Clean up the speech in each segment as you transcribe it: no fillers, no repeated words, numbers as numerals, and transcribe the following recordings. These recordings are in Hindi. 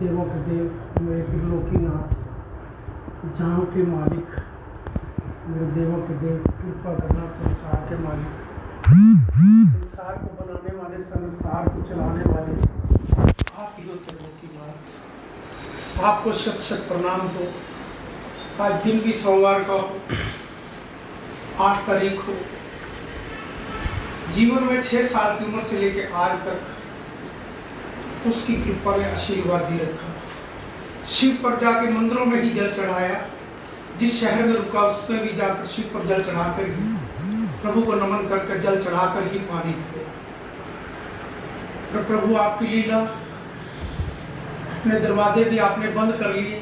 देवों के देव, मेरे त्रिलोकीनाथ, जहाँ के मालिक, मेरे देवों के देव, कृपा करना संसार के मालिक, संसार को बनाने वाले, संसार को चलाने वाले आप ही हो त्रिलोकीनाथ। आपको शत शत प्रणाम हो। आज दिन भी सोमवार का हो, 8 तारीख हो। जीवन में 6 साल की उम्र से लेकर आज तक उसकी कृपा ने आशीर्वाद दी रखा। शिव पर जाके मंदिरों में ही जल चढ़ाया, जिस शहर में रुका उसमें भी जाकर शिव पर जल चढ़ाकर ही, प्रभु को नमन करके जल चढ़ाकर ही पानी पिया। और प्रभु आपकी लीला, अपने दरवाजे भी आपने बंद कर लिए,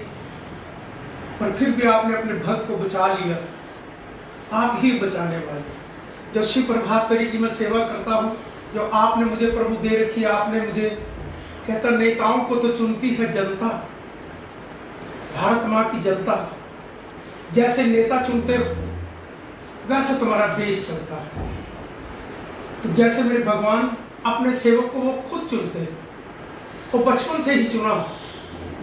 पर फिर भी आपने अपने भक्त को बचा लिया। आप ही बचाने वाले। जो शिव प्रभात फेरी की मैं सेवा करता हूँ, जो आपने मुझे प्रभु दे रखी, आपने मुझे कहता, नेताओं को तो चुनती है जनता, भारत माँ की जनता। जैसे नेता चुनते हो वैसे तुम्हारा देश चलता है। तो जैसे मेरे भगवान अपने सेवक को वो खुद चुनते हैं, वो बचपन से ही चुना हो।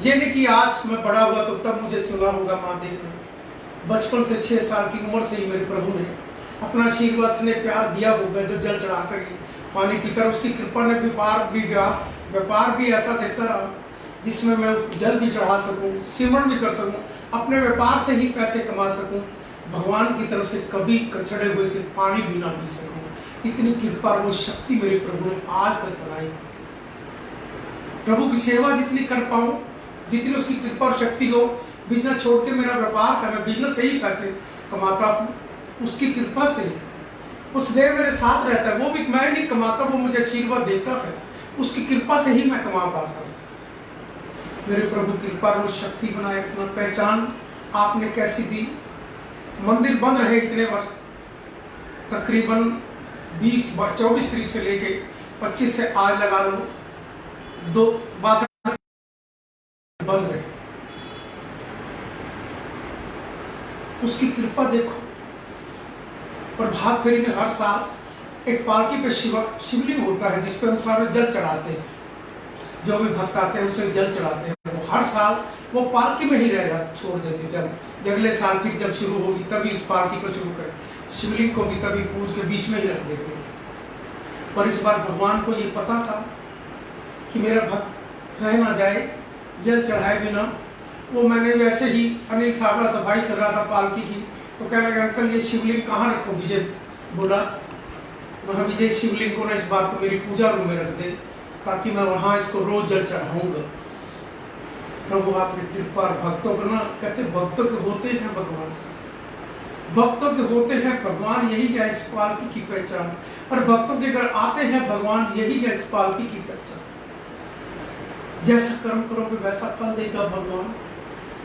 ये नहीं कि आज मैं बड़ा हुआ तो तब मुझे सुना होगा महादेव ने। बचपन से 6 साल की उम्र से ही मेरे प्रभु ने अपना आशीर्वाद से प्यार दिया होगा। जो जल चढ़ाकर ही पानी पीता, उसकी कृपा ने व्यापार भी ऐसा देता रहा जिसमें मैं जल भी चढ़ा सकूं, सिमरण भी कर सकूं, अपने व्यापार से ही पैसे कमा सकूं, भगवान की तरफ से कभी कचड़े हुए से पानी भी ना पी सकूं। इतनी कृपा और वो शक्ति मेरे प्रभु ने आज तक बनाई। प्रभु की सेवा जितनी कर पाऊं, जितनी उसकी कृपा और शक्ति हो, बिजनेस छोड़ के मेरा व्यापार है, मैं बिजनेस से ही पैसे कमाता हूँ, उसकी कृपा से। उस देव मेरे साथ रहता है, वो भी मैं नहीं कमाता, वो मुझे आशीर्वाद देता है, उसकी कृपा से ही मैं कमा पाता हूँ। मेरे प्रभु कृपा और शक्ति बनाए। अपना पहचान आपने कैसी दी। मंदिर बंद रहे इतने वर्ष, तकरीबन 24 तारीख से लेके 25 से आज लगा लो 62 बंद रहे। उसकी कृपा देखो। प्रभात फेरी में हर साल एक पालकी पे शिवलिंग होता है, जिस पर हम सारे जल चढ़ाते हैं। जो भी भक्त आते हैं उसे जल चढ़ाते हैं। वो हर साल वो पालकी में ही रह जाते, छोड़ देते। जब अगले साल फिर जब शुरू होगी तभी इस पालकी को शुरू करें, शिवलिंग को भी तभी पूज के बीच में ही रख देते हैं। पर इस बार भगवान को ये पता था कि मेरा भक्त रह ना जाए जल चढ़ाए बिना। वो मैंने वैसे ही अनिल साहब सफाई कर रहा था पालकी की, तो कहने लगा, अंकल ये शिवलिंग कहाँ रखो? विजय बोला, मैं विजय शिवलिंग को ना इस बात को मेरी पूजा रूम में रख दे, ताकि मैं वहाँ इसको रोज जल चढ़ाऊंगा। प्रभु आपने कृपा। भक्तों को ना कहते, भक्तों के होते हैं भगवान, भक्तों के होते हैं भगवान, यही है इस पालकी की पहचान। और भक्तों के अगर आते हैं भगवान, यही है इस पालकी की पहचान। जैसा कर्म करोगे वैसा फल देगा भगवान।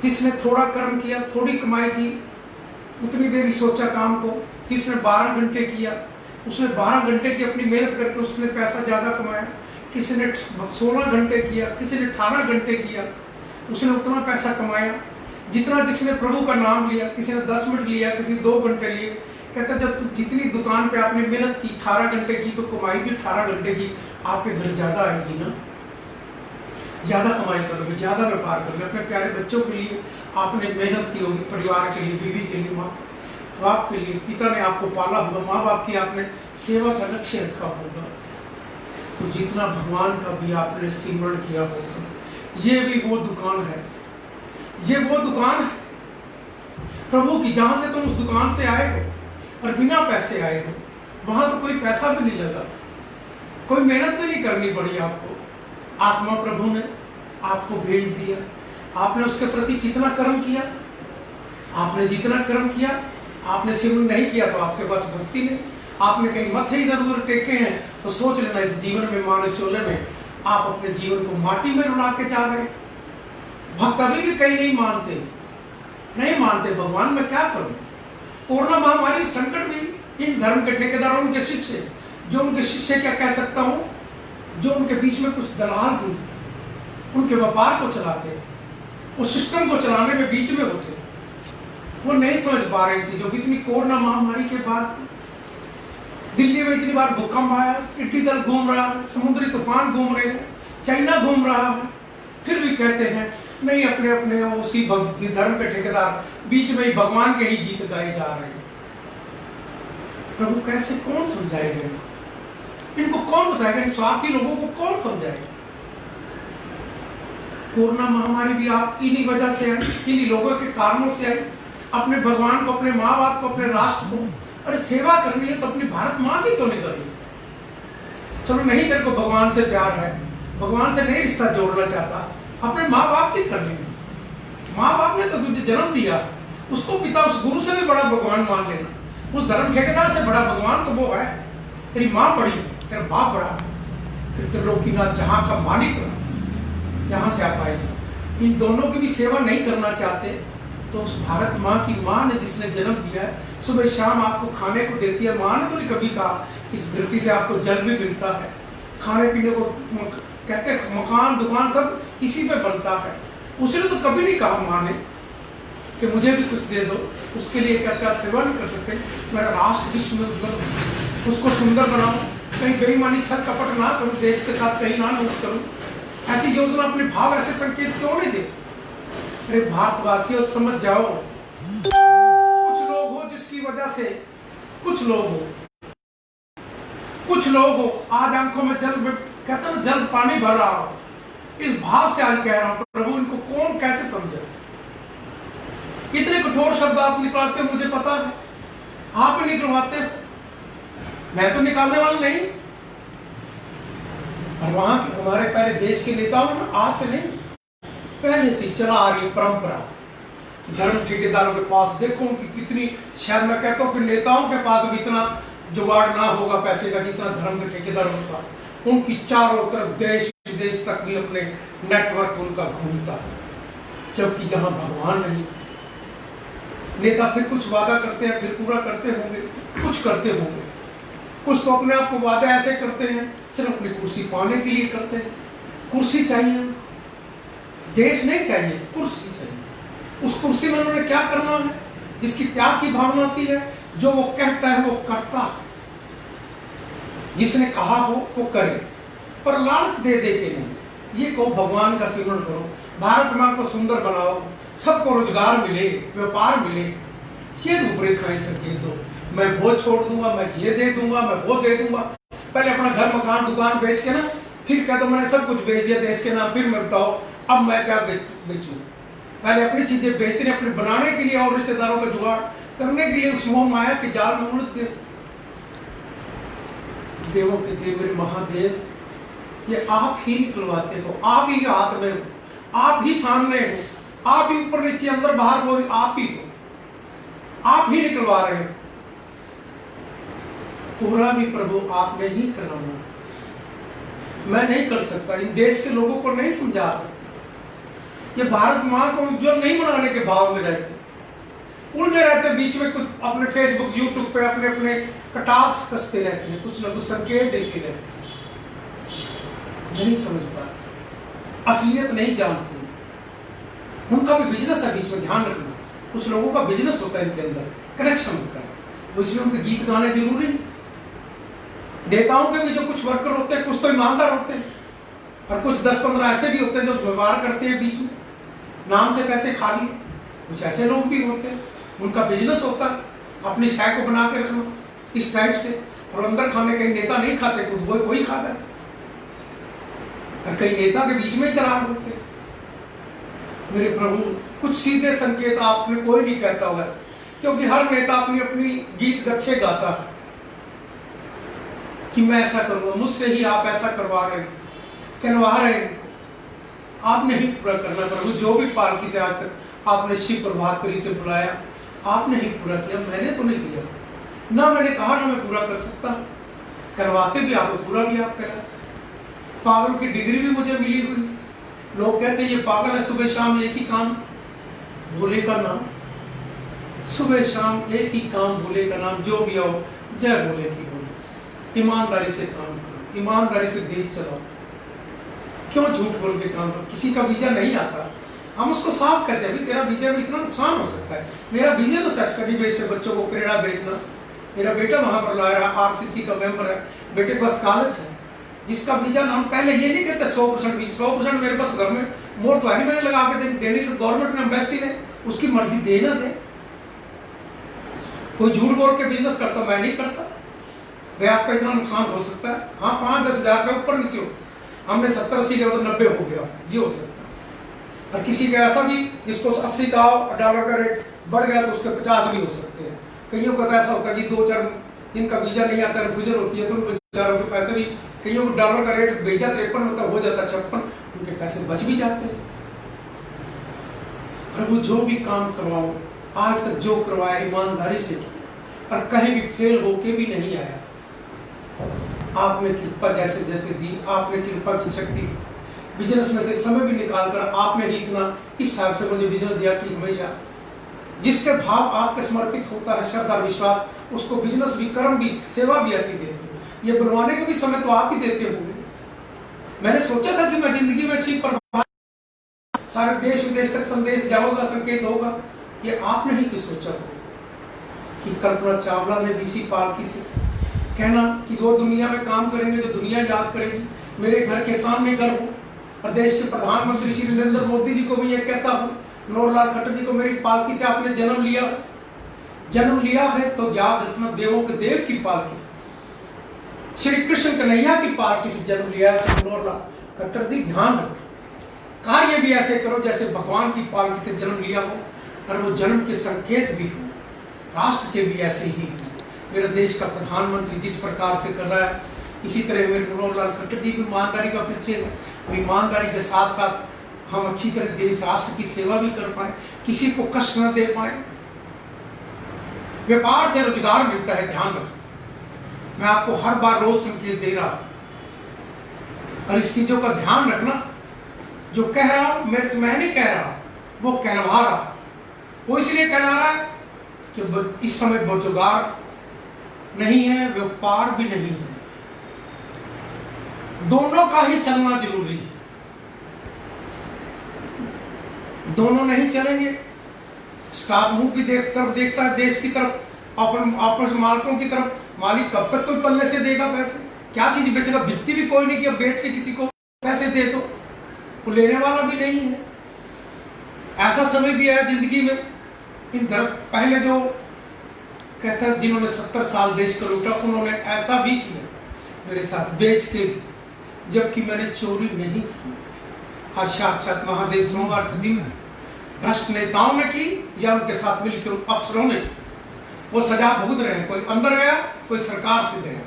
जिसने थोड़ा कर्म किया, थोड़ी कमाई की, उतनी देर ही सोचा काम को। जिसने 12 घंटे किया, उसने 12 घंटे की अपनी मेहनत करके उसने पैसा ज्यादा कमाया। किसी ने 16 घंटे किया, किसी ने 18 घंटे किया, उसने उतना पैसा कमाया जितना जिसने प्रभु का नाम लिया। किसी ने 10 मिनट लिया, किसी 2 घंटे लिए। कहता, जब तुम जितनी दुकान पे आपने मेहनत की 18 घंटे की, तो कमाई भी 18 घंटे की आपके घर ज्यादा आएगी ना। ज्यादा कमाई करोगे, ज्यादा व्यापार करोगे। अपने प्यारे बच्चों के लिए आपने मेहनत की होगी, परिवार के लिए, बीवी के लिए, माँ बाप के लिए, पिता ने आपको पाला होगा, माँ बाप की आपने सेवा का लक्ष्य रखा होगा। तो जितना भगवान का भी आपने सिमरण किया होगा। ये भी वो दुकान है, ये वो दुकान है प्रभु की, जहां से तुम उस दुकान से आए हो और बिना पैसे आए हो। वहां तो कोई पैसा भी नहीं लगा, कोई मेहनत भी नहीं करनी पड़ी आपको। आत्मा प्रभु ने आपको भेज दिया। आपने उसके प्रति कितना कर्म किया? आपने जितना कर्म किया, आपने सिमरण नहीं किया तो आपके पास भक्ति नहीं। आपने कहीं मथे इधर उधर टेके हैं तो सोच लेना, इस जीवन में, मानस चोले में आप अपने जीवन को माटी में रुला के जा रहे। भक्त अभी भी कहीं नहीं मानते भगवान, मैं क्या करूं? कोरोना महामारी संकट भी इन धर्म के ठेकेदारों, उनके शिष्य, जो उनके शिष्य क्या कह सकता हूं, जो उनके बीच में कुछ दलाल भी उनके व्यापार को चलाते हैं, उस सिस्टम को चलाने में बीच में होते, वो नहीं समझ पा रहे चीजों की। इतनी कोरोना महामारी के बाद दिल्ली में इतनी बार भूकंप आया, टिड्डी दल घूम रहा है, समुद्री तूफान घूम रहे हैं, चाइना घूम रहा है, फिर भी कहते हैं नहीं, अपने अपने उसी धर्म के ठेकेदार, बीच में ही भगवान के ही गीत गाए जा रहे हैं। प्रभु कैसे, कौन समझाएगा इनको? कौन बताएगा? इन स्वार्थी लोगों को कौन समझाएगा? कोरोना महामारी भी आप इन्हीं वजह से आई, इन्हीं लोगों के कारणों से आई। अपने भगवान को, अपने माँ बाप को, अपने राष्ट्र को, अरे सेवा करनी है तो अपनी भारत माँ की क्यों नहीं करनी? चलो नहीं, तेरे को भगवान से प्यार है, भगवान से नहीं रिश्ता जोड़ना चाहता, अपने माँ बाप की कर लेना। माँ बाप ने तो तुझे जन्म दिया, उसको पिता, उस गुरु से भी बड़ा भगवान मान लेना। उस धर्म ठेकेदार से बड़ा भगवान तो वो है। तेरी माँ बड़ी, तेरा बाप बड़ा, फिर त्रिलोकीनाथ जहाँ का मालिक बड़ा, जहाँ से आप आए। इन दोनों की भी सेवा नहीं करना चाहते तो उस भारत माँ की, माँ ने जिसने जन्म दिया है, सुबह शाम आपको खाने को देती है। माँ ने तो नहीं कभी कहा इस धरती से आपको जल भी मिलता है, खाने पीने को कहते हैं, मकान दुकान सब इसी पे बनता है। उसने तो कभी नहीं कहा माँ ने कि मुझे भी कुछ दे दो। उसके लिए कहते आप सेवा नहीं कर सकते? मेरा राष्ट्र विश्व में उज्जवल, उसको सुंदर बनाओ, कहीं बेईमानी छल कपट ना करूँ, देश के साथ कहीं ना नोट करूँ। ऐसी योजना, अपने भाव ऐसे संकेत क्यों नहीं देते? अरे भारतवासियों समझ जाओ, कुछ लोग हो जिसकी वजह से, कुछ लोग हो आज आंखों में जल, कहते हैं जल पानी भर रहा हो। इस भाव से आज कह रहा हूं प्रभु, इनको कौन कैसे समझे? इतने कठोर शब्द आप निकालते हो, मुझे पता है आप ही निकलवाते हो, मैं तो निकालने वाला नहीं। और वहां के हमारे पहले देश के नेताओं ने, आज से नहीं, पहले से चला आ रही परंपरा, धर्म ठेकेदारों के पास देखो उनकी कितनी, शायद मैं कहता हूं कि नेताओं के पास भी इतना जुगाड़ ना होगा पैसे का जितना धर्म के ठेकेदारों के पास। उनकी चारों तरफ देश विदेश तक भी अपने नेटवर्क उनका घूमता है, जबकि जहां भगवान नहीं। नेता फिर कुछ वादा करते हैं, फिर पूरा करते होंगे, कुछ करते होंगे, कुछ तो अपने आप को वादे ऐसे करते हैं सिर्फ अपनी कुर्सी पाने के लिए करते हैं। कुर्सी चाहिए, देश नहीं चाहिए, कुर्सी चाहिए। उस कुर्सी में उन्होंने क्या करना है? जिसकी त्याग की भावना होती है, जो वो कहता है वो करता है, जिसने कहा हो वो करे, पर लालच दे दे के नहीं। ये कहो भगवान का सिमरण करो, भारत माँ को सुंदर बनाओ, सबको रोजगार मिले, व्यापार मिले, ये रूपरेखाएं संकेत दो। मैं वो छोड़ दूंगा, मैं ये दे दूंगा, मैं वो दे दूंगा। पहले अपना घर मकान दुकान बेच के ना, फिर कह दो मैंने सब कुछ बेच दिया देश के नाम, फिर मैं बताओ अब मैं क्या बेचूं? पहले अपनी चीजें बेचते हैं, अपने बनाने के लिए और रिश्तेदारों का जुगाड़ करने के लिए उस मोह माया के जाल में उड़ते। देवों के देव मेरे महादेव, ये आप ही निकलवाते हो, आप ही हाथ में हो, आप ही सामने हो, आप ही ऊपर नीचे अंदर बाहर हो, आप ही हो, आप ही निकलवा रहे हो। पूरा भी प्रभु आपने ही करना, मैं नहीं कर सकता, इन देश के लोगों को नहीं समझा सकता। ये भारत माँ को उज्जवल नहीं बनाने के भाव में रहते, उलझे रहते, बीच में कुछ अपने फेसबुक यूट्यूब पे अपने अपने कटाक्ष कसते रहते हैं, कुछ ना कुछ संकेत देते रहते हैं, नहीं समझ पाते, असलियत नहीं जानते। उनका भी बिजनेस है, बीच में ध्यान रखना, कुछ लोगों का बिजनेस होता है, इनके अंदर कनेक्शन होता है, तो इसलिए उनके गीत गाने जरूरी है। नेताओं के भी जो कुछ वर्कर होते हैं, कुछ तो ईमानदार होते हैं, और कुछ 10-15 ऐसे भी होते हैं जो व्यवहार करते हैं बीच में, नाम से पैसे खा लिए। कुछ ऐसे लोग भी होते हैं, उनका बिजनेस होता है अपनी शय को बना के रखना इस टाइप से, और अंदर खाने कहीं नेता नहीं खाते, खुद वो कोई खाता है, और कई नेता के बीच में ही दरार होते हैं। मेरे प्रभु, कुछ सीधे संकेत आपने कोई नहीं कहता होगा, क्योंकि हर नेता अपनी अपनी गीत गच्छे गाता है कि मैं ऐसा करूंगा, मुझसे ही आप ऐसा करवा रहे हैं, कहवा रहे हैं। आपने ही पूरा करना प्रभु। जो भी पालकी से आज तक आपने शिव प्रभात फेरी से बुलाया, आपने ही पूरा किया, मैंने तो नहीं किया, ना मैंने कहा ना मैं पूरा कर सकता। करवाते भी आप, पूरा भी आप कराते। पागल की डिग्री भी मुझे मिली हुई। लोग कहते हैं ये पागल है, सुबह शाम एक ही काम, भोले का नाम, सुबह शाम एक ही काम, भोले का नाम, जो भी आओ जय भोले की बोलो। ईमानदारी से काम करो, ईमानदारी से देश चलाओ, क्यों झूठ बोल के काम करो। किसी का वीजा नहीं आता, हम उसको साफ कहते हैं, तेरा वीजा में इतना नुकसान हो सकता है। मेरा वीजा तो स्टडी बेस पे बच्चों को कनाडा भेजना, मेरा बेटा वहां पर ला रहा है, आरसीसी का मेंबर है, बेटे के पास कॉलेज है, जिसका वीजा हम पहले ये नहीं कहते 100% 100% मेरे पास घर में मोहर तो है नहीं मैंने लगा के देनी, तो गवर्नमेंट ने, एम्बेसी ने, उसकी मर्जी देना दे। कोई झूठ बोल के बिजनेस करता, मैं नहीं करता भाई, आपका इतना नुकसान हो सकता है। हाँ 5-10 हज़ार रुपये ऊपर नीचे हो सकता, हमने 70-80 के तो 90 हो गया, ये हो सकता है। और किसी का ऐसा भी जिसको 80 का डॉलर का रेट बढ़ गया तो उसके 50 भी हो सकते हैं। कईयों का तो ऐसा होता है कि 2-4 दिन का वीजा नहीं आता, रिफ्यूजन होती है, तो उन बेचारों के पैसे भी, कईयों को डॉलर का रेट भेजा 53 होता हो जाता 56, उनके पैसे बच भी जाते हैं। प्रभु जो भी काम करवाओ, आज तक जो करवाया ईमानदारी से किया और कहीं भी फेल होके भी नहीं आया। आपने कृपा जैसे जैसे दी, आपने कृपा की शक्ति, बिजनेस में से समय भी निकाल कर आपने ही इतना इस हिसाब से मुझे बिजनेस दिया कि हमेशा जिसके भाव आपके समर्पित होता है, श्रद्धा विश्वास, उसको बिजनेस भी, कर्म भी, सेवा भी ऐसी देते हो। ये बुलवाने को भी समय तो आप ही देते होंगे। मैंने सोचा था कि मैं जिंदगी में अच्छी प्रभाव, सारे देश विदेश तक संदेश जाओगा, संकेत होगा, ये आपने ही क्यों सोचा हो कि कल्पना चावला ने भी इसी पालकी से कहना कि वो दुनिया में काम करेंगे जो दुनिया याद करेगी, मेरे घर के सामने घर हो। और देश के प्रधानमंत्री श्री नरेंद्र मोदी जी को भी ये कहता हूँ, मनोहर लाल खट्टर जी को, मेरी पालकी से आपने जन्म लिया है तो याद रखना, देवों के देव की पालकी से, श्री कृष्ण कन्हैया की पालकी से जन्म लिया है। तो मनोहर लाल खट्टर जी ध्यान रखो, कार्य भी ऐसे करो जैसे भगवान की पालकी से जन्म लिया हो, और वो जन्म के संकेत भी हो, राष्ट्र के भी ऐसे ही हो। मेरे देश का प्रधानमंत्री जिस प्रकार से कर रहा है, इसी तरह मेरे मनोहर लाल खट्टर जी भी ईमानदारी का परिचय है। ईमानदारी के साथ साथ हम अच्छी तरह देश राष्ट्र की सेवा भी कर पाए, किसी को कष्ट न दे पाए। व्यापार से रोजगार मिलता है, ध्यान रखना। मैं आपको हर बार रोज संकेत दे रहा हूं, और इस चीजों का ध्यान रखना। जो कह रहा हूं मेरे से मैं नहीं कह रहा, वो कहलवा रहा, वो इसलिए कहला रहा है कि इस समय रोजगार नहीं है, व्यापार भी नहीं है, दोनों का ही चलना जरूरी है। दोनों नहीं चलेंगे, स्टाफ मुंह की तरफ देखता है, देश की तरफ, अपन मालिकों की तरफ, मालिक कब तक कोई पल्ले से देगा पैसे, क्या चीज बेचेगा, बिकती भी कोई नहीं कि अब बेच के किसी को पैसे दे दो, वो लेने वाला भी नहीं है। ऐसा समय भी है जिंदगी में, इन पहले जो कहता है जिन्होंने 70 साल देश को लूटा, उन्होंने ऐसा भी किया मेरे साथ, बेच के, जबकि मैंने चोरी नहीं की। आज साक्षात महादेव सोमवार के दिन भ्रष्ट नेताओं ने की या उनके साथ मिलकर अफसरों ने की, वो सजा भुगत रहे हैं। कोई अंदर गया, कोई सरकार से गया,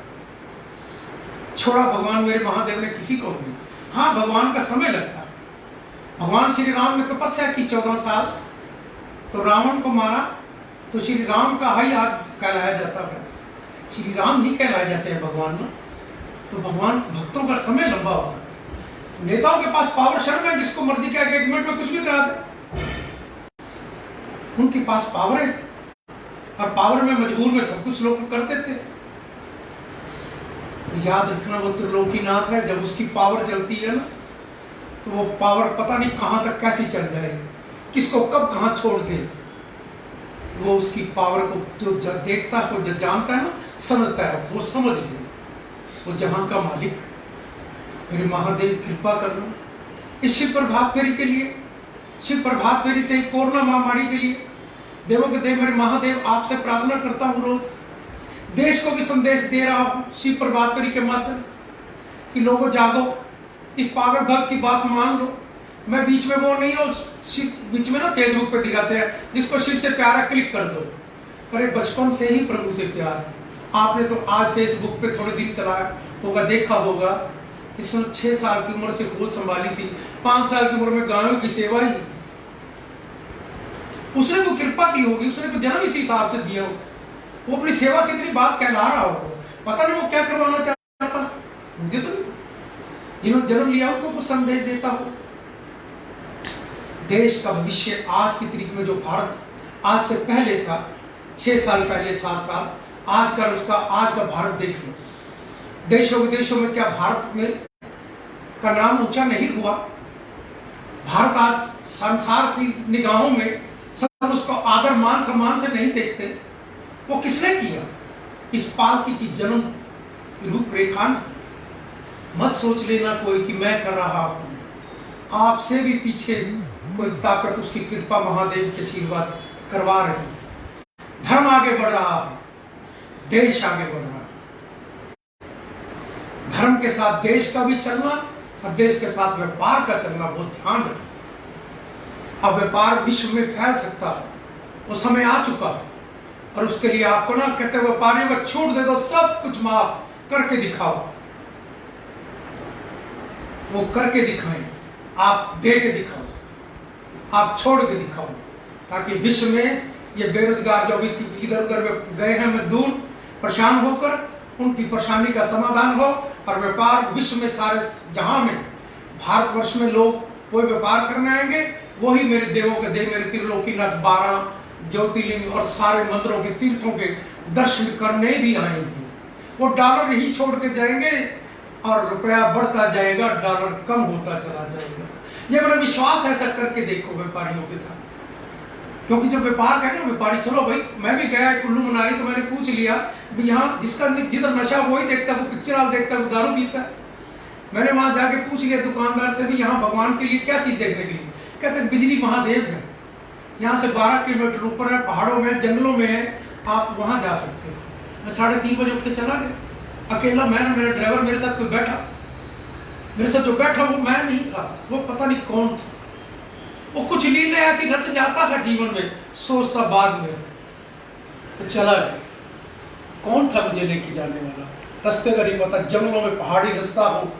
छोड़ा भगवान मेरे महादेव ने किसी को नहीं। हाँ, भगवान का समय लगता है। भगवान श्री राम ने तपस्या की 14 साल, तो रावण को मारा, तो श्री राम का ही आज कहलाया जाता है, श्री राम ही कहलाए जाते हैं भगवान में। तो भगवान, भक्तों का समय लंबा हो सकता है। नेताओं के पास पावर शर्म है, जिसको मर्जी क्या 1 मिनट में कुछ भी करा दे, उनके पास पावर है, और पावर में मजबूर में सब कुछ लोग कर देते। याद रखना, वो त्रिलोकीनाथ है, जब उसकी पावर चलती है ना, तो वो पावर पता नहीं कहां तक कैसी चल जाएगी, किसको कब कहां छोड़ दे। वो उसकी पावर को जो देखता है, जो जानता है ना, समझता है, वो समझ ले, वो जहां का मालिक। मेरे महादेव कृपा करना इस शिव प्रभात फेरी के लिए, शिव प्रभात फेरी से कोरोना महामारी के लिए, देवों के देव मेरे महादेव आपसे प्रार्थना करता हूँ, रोज देश को भी संदेश दे रहा हूँ शिव प्रभात फेरी के माध्यम से कि लोगों जागो, इस पागल भक्त की बात मान लो। मैं बीच में वो नहीं हूँ, बीच में ना फेसबुक पे दिखाते हैं जिसको शिव से प्यार है क्लिक कर दो। अरे बचपन से ही प्रभु से प्यार है। आपने तो आज फेसबुक पे थोड़े दिन चलाया होगा, देखा होगा, इसने 6 साल की उम्र से गोद संभाली थी, 5 साल की उम्र में गायों की सेवा ही, उसने को कृपा की होगी, उसने को जन्म इसी हिसाब से दिया हो, वो अपनी सेवा से इतनी बात कहला रहा हो, पता नहीं वो क्या करवाना चाहता, मुझे तो नहीं। जिन्होंने जन्म लिया उनको कुछ संदेश देता हो। देश का भविष्य आज की तारीख में जो भारत आज से पहले था, 6 साल पहले, 7 साल, आज का उसका आज का भारत देख लो। देशों विदेशों में क्या भारत में का नाम ऊंचा नहीं हुआ? भारत आज संसार की निगाहों में सब उसको आदर मान सम्मान से नहीं देखते। वो किसने किया? इस पालकी की जन्म रूपरेखा। मत सोच लेना कोई कि मैं कर रहा हूं, आपसे भी पीछे कोई ताकत उसकी कृपा महादेव के आशीर्वाद करवा रही है। धर्म आगे बढ़ रहा है, देश आगे बढ़ रहा है। धर्म के साथ देश का भी चलना और देश के साथ व्यापार का चलना बहुत ध्यान रखें। अब व्यापार विश्व में फैल सकता है, वो समय आ चुका है। और उसके लिए आपको ना कहते हैं व्यापारियों को छूट दे दो, सब कुछ माफ करके दिखाओ। वो करके दिखाएं, आप दे के दिखाओ, आप छोड़ के दिखाओ, ताकि विश्व में ये बेरोजगार जो भी इधर उधर गए हैं मजदूर परेशान होकर, उनकी परेशानी का समाधान हो और व्यापार विश्व में सारे जहां में भारतवर्ष में लोग कोई व्यापार करने आएंगे, वही मेरे देवों के देव मेरे त्रिलोकीनाथ 12 ज्योतिर्लिंग और सारे मंदिरों के तीर्थों के दर्शन करने भी आएंगे। वो डॉलर ही छोड़ के जाएंगे और रुपया बढ़ता जाएगा, डॉलर कम होता चला जाएगा। ये मेरा विश्वास है, ऐसा करके देखो व्यापारियों के साथ। क्योंकि जब व्यापार कहे ना व्यापारी, चलो भाई मैं भी गया कुल्लू मनाली तो मैंने पूछ लिया भी यहाँ जिसका जिधर नशा वही देखता है, वो पिक्चर हाल देखता है, वो दारू पीता है। मैंने वहां जाके पूछ लिया दुकानदार से भी यहाँ भगवान के लिए क्या चीज देखने के लिए, कहते हैं बिजली महादेव है, यहाँ से 12 किलोमीटर ऊपर है, पहाड़ों में जंगलों में है, आप वहां जा सकते हो। मैं 3:30 बजे उठ के चला गया अकेला। मैं मेरा ड्राइवर, मेरे साथ कोई बैठा, मेरे साथ जो बैठा वो मैं नहीं था, वो पता नहीं कौन था। वो कुछ लीले ऐसी रच जाता है जीवन में, सोचता बाद में तो चला गया। कौन था मुझे लेके जाने वाला, रास्ते का नहीं पता, जंगलों में पहाड़ी रास्ता हो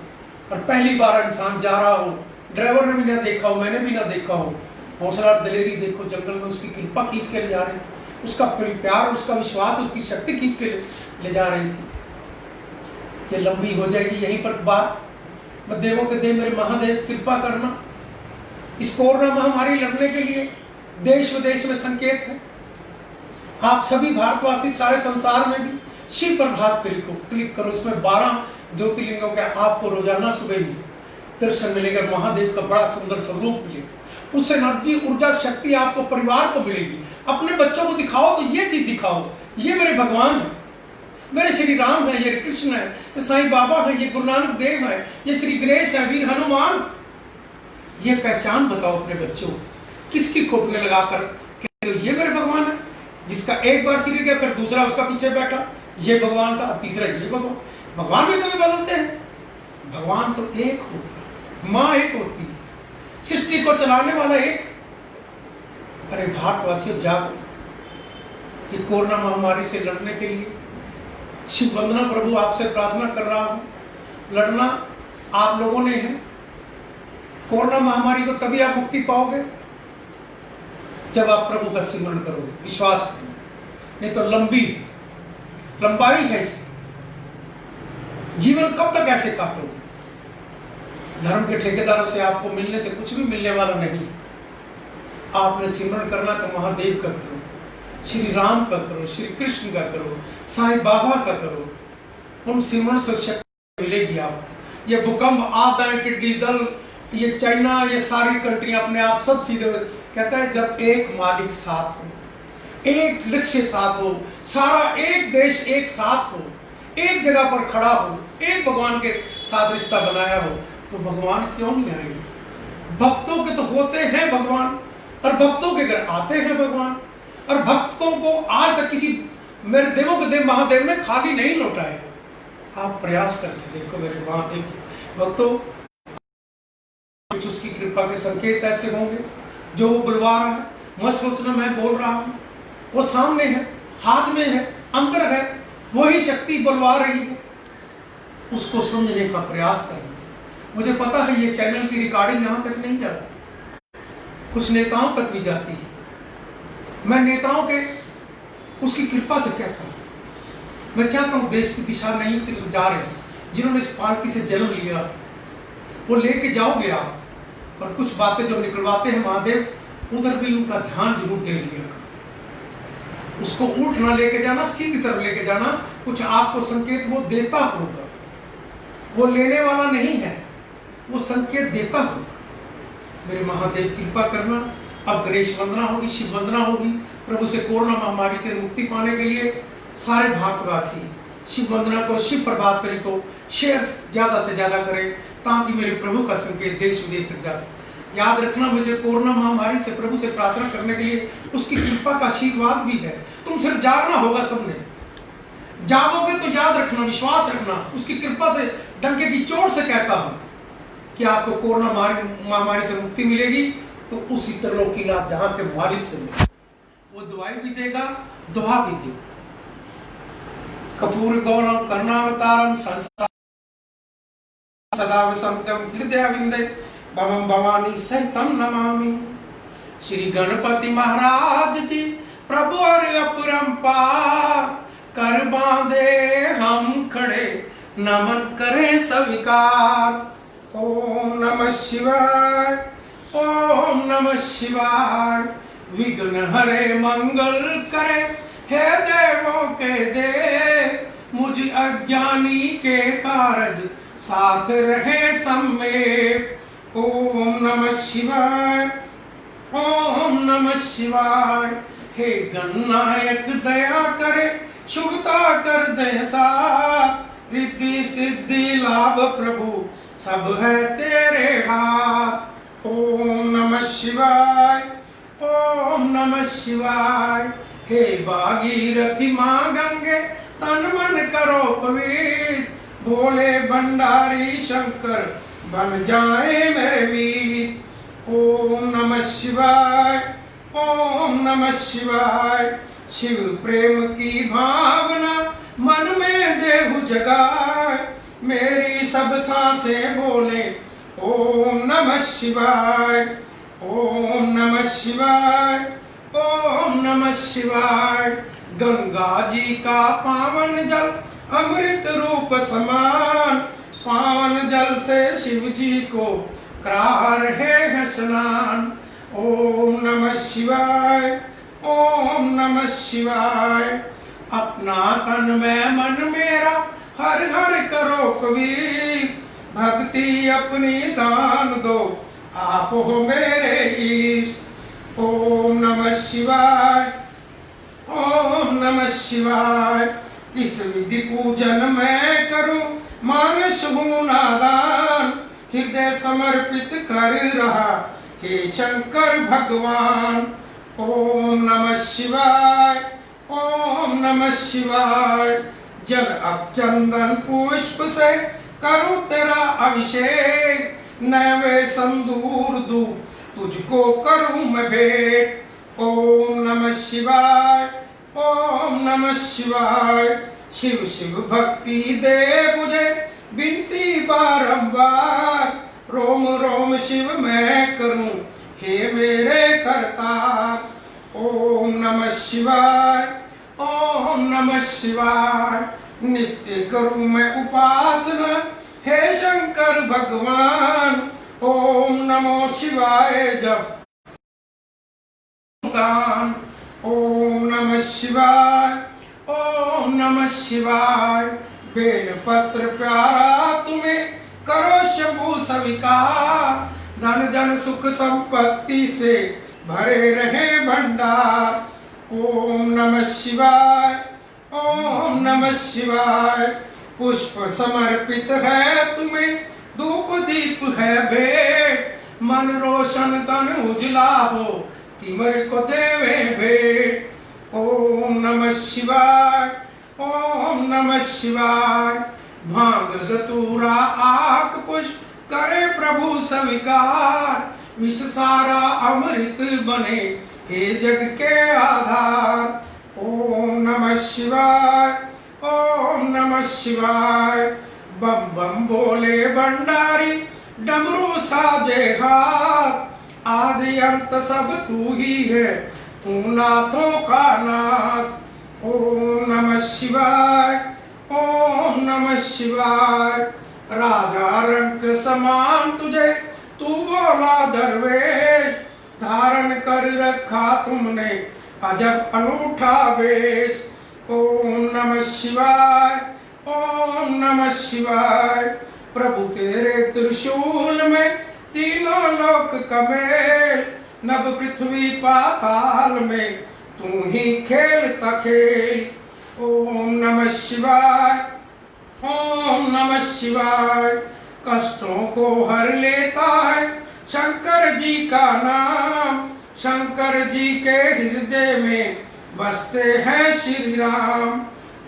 और पहली बार इंसान जा रहा हो, ड्राइवर ने भी ना देखा हो, मैंने भी ना देखा हो। हौसला दिलेरी देखो, जंगल में उसकी कृपा खींच के ले जा रही थी, उसका प्यार, उसका विश्वास, उसकी शक्ति खींच के ले जा रही थी। ये लंबी हो जाएगी यहीं पर बात। मैं देवों के देव मेरे महादेव कृपा करना। इस कोरोना महामारी लड़ने के लिए देश विदेश में संकेत है। आप सभी भारतवासी सारे संसार में भी शिव प्रभात फेरी को क्लिक करो, इसमें 12 ज्योतिर्लिंगों के आपको रोजाना सुबह ही दर्शन मिलेगा। महादेव का बड़ा सुंदर स्वरूप मिलेगा, उससे एनर्जी, ऊर्जा, शक्ति आपको परिवार को मिलेगी। अपने बच्चों को दिखाओ तो ये चीज दिखाओ, ये मेरे भगवान है, मेरे श्री राम है, ये कृष्ण है, ये साईं बाबा है, ये गुरु नानक देव है, ये श्री गणेश है, वीर हनुमान। ये पहचान बताओ अपने बच्चों, किसकी फोटो लगाकर ये मेरे भगवान है। जिसका एक बार सिर गया फिर दूसरा उसका पीछे बैठा, ये भगवान था, तीसरा ये भगवान। भगवान भी कभी बदलते हैं, भगवान तो एक होता है, माँ एक होती है, सृष्टि को चलाने वाला एक। अरे भारतवासियों जागो, ये कोरोना महामारी से लड़ने के लिए शिव वंदना प्रभु आपसे प्रार्थना कर रहा हूं। लड़ना आप लोगों ने है। कोरोना महामारी को तभी आप मुक्ति पाओगे जब आप प्रभु का सिमरन करोगे, विश्वास करोगे। नहीं तो लंबाई है इसकी, जीवन कब तक ऐसे काटोगे। धर्म के ठेकेदारों से आपको मिलने से कुछ भी मिलने वाला नहीं। आपने सिमरन करना तो महादेव का करो, श्री राम का करो, श्री कृष्ण का करो, साईं बाबा का करो। उन सिमरन से शक्ति मिलेगी आपको। ये भूकंप आता है, टिड्डी दल, ये चाइना, ये सारी कंट्रियां अपने आप सब सीधे कहता है जब एक मालिक साथ हो, एक लक्ष्य साथ हो, सारा एक देश एक साथ हो, एक जगह पर खड़ा हो, एक भगवान के साथ रिश्ता बनाया हो, तो भगवान क्यों नहीं आएंगे। भक्तों के तो होते हैं भगवान, और भक्तों के घर आते हैं भगवान। और भक्तों को आज तक किसी मेरे देवों के देव महादेव ने खाली नहीं लौटाया। आप प्रयास करके देखो मेरे महादेव भक्तों, उसकी कृपा के संकेत ऐसे होंगे जो वो बुलवा रहा है। मत सोचना मैं बोल रहा हूं, वो सामने है, हाथ में है, अंदर है, वही शक्ति बुलवा रही है। उसको समझने का प्रयास करना। मुझे पता है ये चैनल की रिकॉर्डिंग यहां तक नहीं जाती, कुछ नेताओं तक भी जाती है। मैं नेताओं के उसकी कृपा से कहता हूं, मैं चाहता हूं देश की दिशा नहीं जा रही। जिन्होंने इस पालकी से जन्म लिया वो लेके जाओगे आप, और कुछ बातें जो निकलवाते हैं महादेव उधर भी उनका ध्यान जरूर दे लिया। उसको उल्ट ना लेके जाना, सीधी तरफ लेके जाना। कुछ आपको संकेत वो देता होगा, वो लेने वाला नहीं है, वो संकेत देता होगा। मेरे महादेव कृपा करना। अब गणेश वंदना होगी, शिव वंदना होगी। प्रभु से कोरोना महामारी से मुक्ति पाने के लिए सारे भारतवासी शिव वंदना को, शिव प्रभात फेरी को शेयर ज्यादा से ज्यादा करें, ताकि मेरे प्रभु का संकेत देश विदेश तक जा सके। याद रखना, मुझे कोरोना महामारी से प्रभु से प्रार्थना करने के लिए उसकी कृपा का आशीर्वाद भी है। तुम सिर्फ जागना होगा, सबने जागोगे तो याद रखना, विश्वास रखना, उसकी कृपा से डंके की चोट से कहता हूं कि आपको कोरोना महामारी से मुक्ति मिलेगी, तो उसी त्रिलोकीनाथ जहां के मालिक से मिलेगी। वो दवाई भी देगा, दुआ भी देगा। कपूर गौरव कर्णावतारम संस्था सदा वसंतम हृदय विंदे भवम भवानी सहितम नमामि। श्री गणपति महाराज जी प्रभु और अपरंपार, कर बांधे हम खड़े नमन करे स्वीकार। ओम नमः शिवाय, ओम नमः शिवाय। विघ्न हरे मंगल करे, हे देवों के देव, मुझ अज्ञानी के कारज साथ रहे सम्मेत। ओम नमः शिवाय, ओम नमः शिवाय। हे गणनायक दया करे, शुभता कर दे साथ, रिद्धि सिद्धि लाभ प्रभु सब है तेरे हाथ। ओम नमः शिवाय, ओम नमः शिवाय। हे भागीरथी मां गंगे, तन मन करो पवित्र, भोले भंडारी शंकर बन जाए मेरे वीर। ओम नमः शिवाय, ओम नमः शिवाय। शिव प्रेम की भावना मन में देहु जगाए, मेरी सब सांसें बोले ओम नमः शिवाय, ओम नमः शिवाय, ओम नमः शिवाय। गंगा जी का पावन जल अमृत रूप समान, पावन जल से शिव जी को करा रहे हैं स्नान। ओम नमः शिवाय, ओम नमः शिवाय। अपना तन में मन मेरा हर हर करो कबीर, भक्ति अपनी दान दो आप हो मेरे ईश। ओम नमः शिवाय, ओम नमः शिवाय। इस विधि पूजन मैं करूं मानस हूं नादान, हृदय समर्पित कर रहा हे शंकर भगवान। ओम नमः शिवाय, ओम नमः शिवाय। जल अब चंदन पुष्प से करूं तेरा अभिषेक, नैवे संदूर दूं तुझको करूं मैं भेंट। ओम नमः शिवाय, ओम नमः शिवाय। शिव शिव भक्ति दे मुझे विनती बारंबार, रोम रोम शिव मैं करूं हे मेरे करतार। ओम नमः शिवाय, ओम नमः शिवाय। नित्य करूं मैं उपासना हे शंकर भगवान, ओम नमो शिवाय जप दान। ओम नमः शिवाय, ओम नमः शिवाय। बेल पत्र प्यारा तुम्हें करो शंभु स्वीकार, धन जन सुख संपत्ति से भरे रहे भंडार। ओम नमः शिवाय, ओम नमः शिवाय। पुष्प समर्पित है तुम्हें, धूप दीप है भेंट, मन रोशन तन उजला हो तिमर को देवे भेंट। ओम नमः शिवाय, ओम नमः शिवाय। भांग धतूरा आक पुष्प करे प्रभु स्वीकार, विष सारा अमृत बने हे जग के आधार। ओम नमः शिवाय, ओम नमः शिवाय। बम बम बोले भंडारी डमरू साजे हाथ, आदि अंत सब तू ही है तू नाथों का नाथ। ओम नमः शिवाय, ओम नमः शिवाय। राधा रंग समान तुझे तू बोला दरवेश, धारण कर रखा तुमने अजब अनूठा वेश। ओम नमः शिवाय, ओम नमः शिवाय। प्रभु तेरे त्रिशूल में तीनों लोक कमेल, नभ पृथ्वी पाताल में तू ही खेलता खेल। ओम नमः शिवाय, ओम नमः शिवाय। कष्टों को हर लेता है शंकर जी का नाम, शंकर जी के हृदय में बसते हैं श्री राम।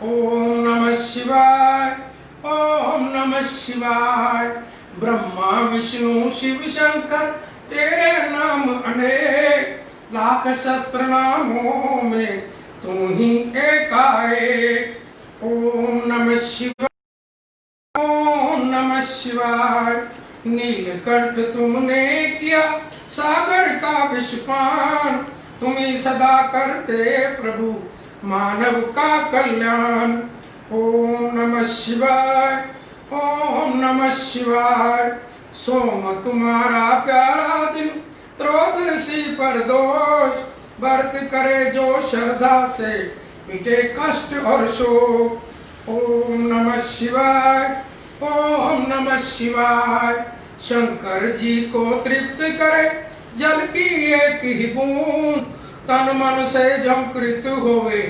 ओम नमः शिवाय, ओम नमः शिवाय। ब्रह्मा विष्णु शिव शंकर तेरे नाम अनेक, लाख शस्त्र नामों में तुम ही एकाएक। ओम नमः शिवाय, ओम नमः शिवाय। नीलकंठ तुमने किया सागर का विषपान, तुम्ही सदा करते प्रभु मानव का कल्याण। ओम नमः शिवाय, ओम नमः शिवाय। सोम तुम्हारा प्यारा दिन, त्रयोदशी पर दोष, व्रत करे जो श्रद्धा से मिटे कष्ट और शोक। ओम नमः शिवाय, ओम नमः शिवाय। शंकर जी को तृप्त करे जल की एक ही बूंद, तन मन से झंकृत होवे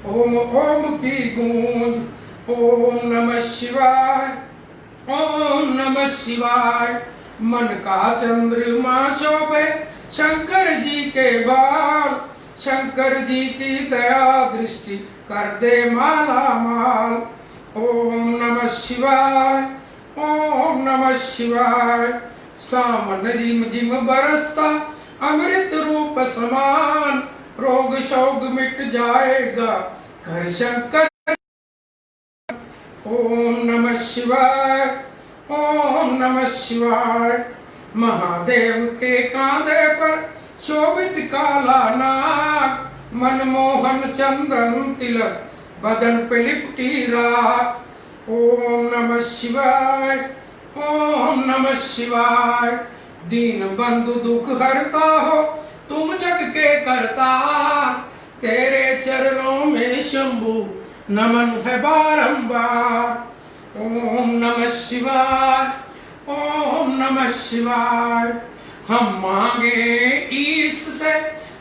ओम ओम की गूंज। ओम नमः शिवाय, ओम नमः शिवाय। मन का चंद्रमा शोभे शंकर जी के बाल, शंकर जी की दया दृष्टि कर दे माला माल। ओम नमः शिवाय, ओम नमः शिवाय। सामन रिम जिम बरसता अमृत रूप समान, रोग शोक मिट जाएगा घर शंकर। ओम नमः शिवाय, ओम नमः शिवाय। महादेव के कांधे पर शोभित काला नाग, मनमोहन चंदन तिलक बदन पे लिपटी राख। ओम नमः शिवाय, ओम नमः शिवाय। दीन बंधु दुख हरता हो तुम जग के करता, तेरे चरणों में शंभु नमन है बारंबार। ओम नमः शिवाय, ओम नमः शिवाय। हम मांगे ईश से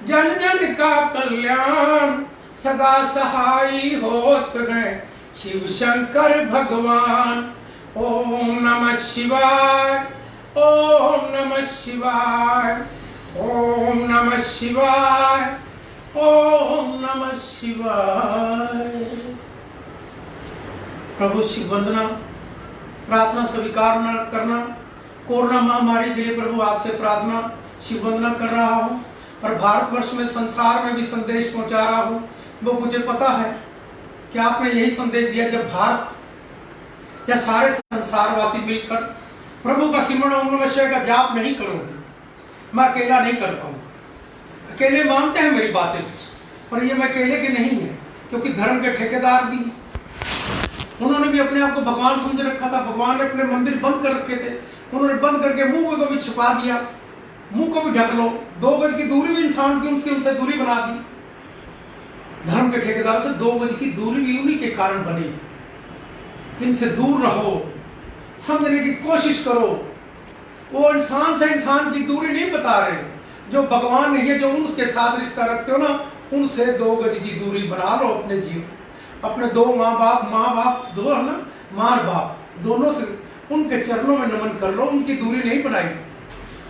जन जन का कल्याण, सदा सहाय होत है शिव शंकर भगवान। ओम नमः शिवाय, ओम नमः शिवाय, ओम नमः शिवाय, ओम नमः शिवाय। प्रभु शिव वंदना, प्रार्थना स्वीकार करना। कोरोना महामारी के लिए प्रभु आपसे प्रार्थना शिव वंदना कर रहा हूँ और भारतवर्ष में संसार में भी संदेश पहुंचा रहा हूँ। वो मुझे पता है कि आपने यही संदेश दिया, जब भारत या सारे संसारवासी मिलकर प्रभु का सिमरण ओम नमः शिवाय का जाप नहीं करोगे, मैं अकेला नहीं कर पाऊंगा। अकेले मानते हैं मेरी बातें, पर ये मैं अकेले के नहीं है, क्योंकि धर्म के ठेकेदार भी उन्होंने भी अपने आप को भगवान समझ रखा था। भगवान ने अपने मंदिर बंद कर रखे थे, उन्होंने बंद करके मुंह को भी छुपा दिया, मुंह को भी ढक लो। 2 गज की दूरी भी इंसान की उनसे दूरी बना दी। धर्म के ठेकेदार से 2 गज की दूरी भी उन्हीं के कारण बनी। इनसे दूर रहो, समझने की कोशिश करो। वो इंसान से इंसान की दूरी नहीं बता रहे, जो भगवान नहीं है, जो उनके साथ रिश्ता रखते हो ना, उनसे 2 गज की दूरी बना लो अपने जीवन। अपने 2 माँ बाप 2 है ना, माँ और बाप दोनों से उनके चरणों में नमन कर लो। उनकी दूरी नहीं बनाई।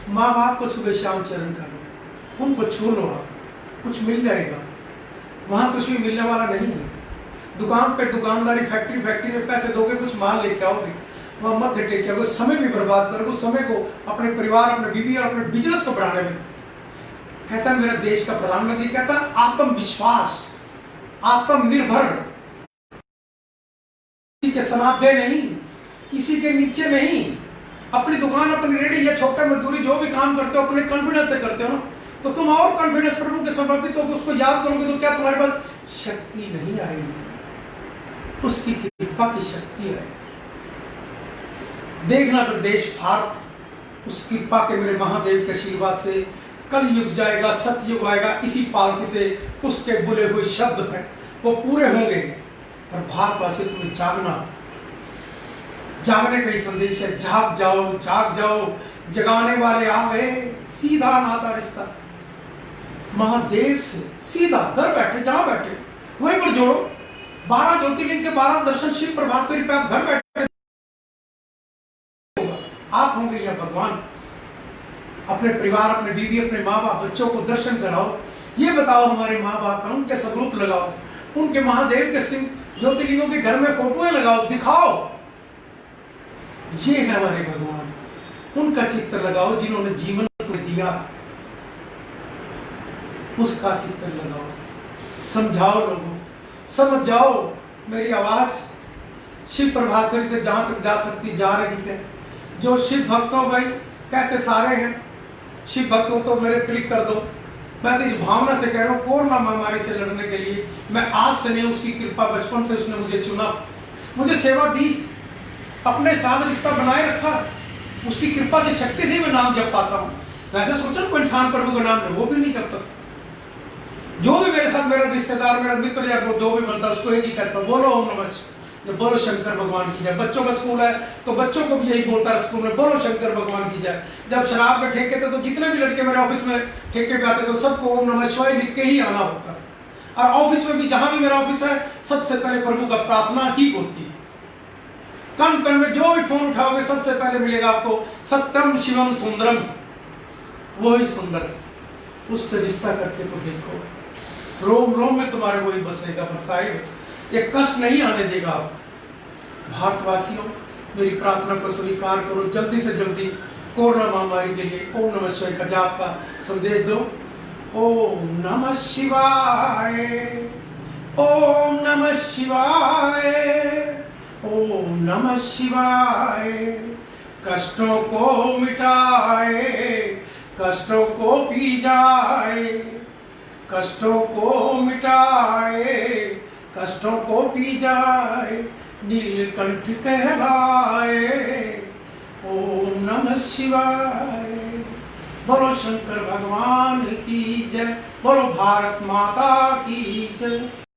माँ बाप को सुबह शाम चरण करो, उनको छू लो, आप कुछ मिल जाएगा। वहाँ कुछ भी मिलने वाला नहीं है। दुकान पे दुकानदारी, फैक्ट्री में पैसे दोगे, कुछ माल लेके आओगे, वहाँ मत टेके, समय भी बर्बाद करोगे। उस समय को अपने परिवार, अपने बीवी और अपने बिजनेस को बढ़ाने में। कहता मेरा देश का प्रधानमंत्री कहता आत्मविश्वास, आत्मनिर्भर, किसी के सनाथे नहीं, किसी के नीचे नहीं। अपनी दुकान, अपनी रेडी या छोटा मजदूरी जो भी काम करते हो अपने कॉन्फिडेंस से करते हो ना, तो तुम और कॉन्फिडेंस प्रभु के समर्पित होकर उसको याद करोगे तो क्या तुम्हारे पास शक्ति नहीं आएगी, उसकी कृपा की शक्ति आएगी। देखना प्रदेश भारत उस कृपा के मेरे महादेव के आशीर्वाद से कल युग जाएगा, सतयुग आएगा। इसी पालकी से उसके बुले हुए शब्द हैं वो पूरे होंगे। और भारतवासी तुम्हें जागना, जागने का ही संदेश है। जाग जाओ, जाग जाओ, जगाने वाले आ गए। सीधा नाता रिश्ता महादेव से, सीधा घर बैठे, जहां बैठे वहीं पर जोड़ो। 12 ज्योतिर्लिंग के 12 दर्शन शिव प्रभात पे आप घर बैठे, आप होंगे या भगवान। अपने परिवार, अपने बीवी, अपने माँ बाप, बच्चों को दर्शन कराओ। ये बताओ हमारे माँ बाप हैं, उनके स्वरूप लगाओ, उनके महादेव के सिंह ज्योतिर्लिंगों के घर में फोटोएं लगाओ, दिखाओ। ये है हमारे भगवान, उनका चित्र लगाओ जिन्होंने जीवन तुम्हें दिया, उसका चित्र लगाओ। समझाओ लोगों, समझ जाओ। मेरी आवाज शिव प्रभात फेरी तक जहां तक जा सकती जा रही है। जो शिव भक्तों, भाई कहते सारे हैं शिव भक्तों, तो मेरे क्लिक कर दो। मैं तो इस भावना से कह रहा हूँ, कोरोना महामारी से लड़ने के लिए मैं आज से नहीं, उसकी कृपा, बचपन से उसने मुझे चुना, मुझे सेवा दी, अपने साथ रिश्ता बनाए रखा, उसकी कृपा से, शक्ति से ही मैं नाम जप पाता हूँ। वैसे सोचो कोई इंसान प्रभु का नाम है वो भी नहीं जप सकता। जो भी मेरे साथ, मेरा रिश्तेदार, मेरा मित्र या जो भी बनता है, उसको एक ही कहता हूँ, बोलो ओम नमः शिवाय, बोलो शंकर भगवान की जय। बच्चों का स्कूल है तो बच्चों को भी यही बोलता है स्कूल में, बोलो शंकर भगवान की जय। जब शराब के ठेके थे तो जितने भी लड़के मेरे ऑफिस में ठेके पे आते थे, सबको ओम नमः शिवाय लिख के ही आना होता है। और ऑफिस में भी, जहां भी मेरा ऑफिस है, सबसे पहले प्रभु का प्रार्थना ही होती है। कण कण में जो भी फोन उठाओगे, सबसे पहले मिलेगा आपको सत्यम शिवम सुंदरम, वो ही सुंदर। उससे रिश्ता करके तो देखो, रोम रोम में तुम्हारे वही बसेगा। बरसाएगा, ये कष्ट नहीं आने देगा। आप भारतवासियों, मेरी प्रार्थना को स्वीकार करो, जल्दी से जल्दी कोरोना महामारी के लिए ओम नमः शिवाय का जाप का संदेश दो। ओम नमः शिवाय, ओम नमः शिवाय, ओम नमः शिवाय। कष्टों को मिटाए, कष्टों को पी जाए, कष्टों को मिटाए, कष्टों को पी जाए, नीलकंठ कहलाए। ओम नमः शिवाय। बोलो शंकर भगवान की जय, बोलो भारत माता की जय।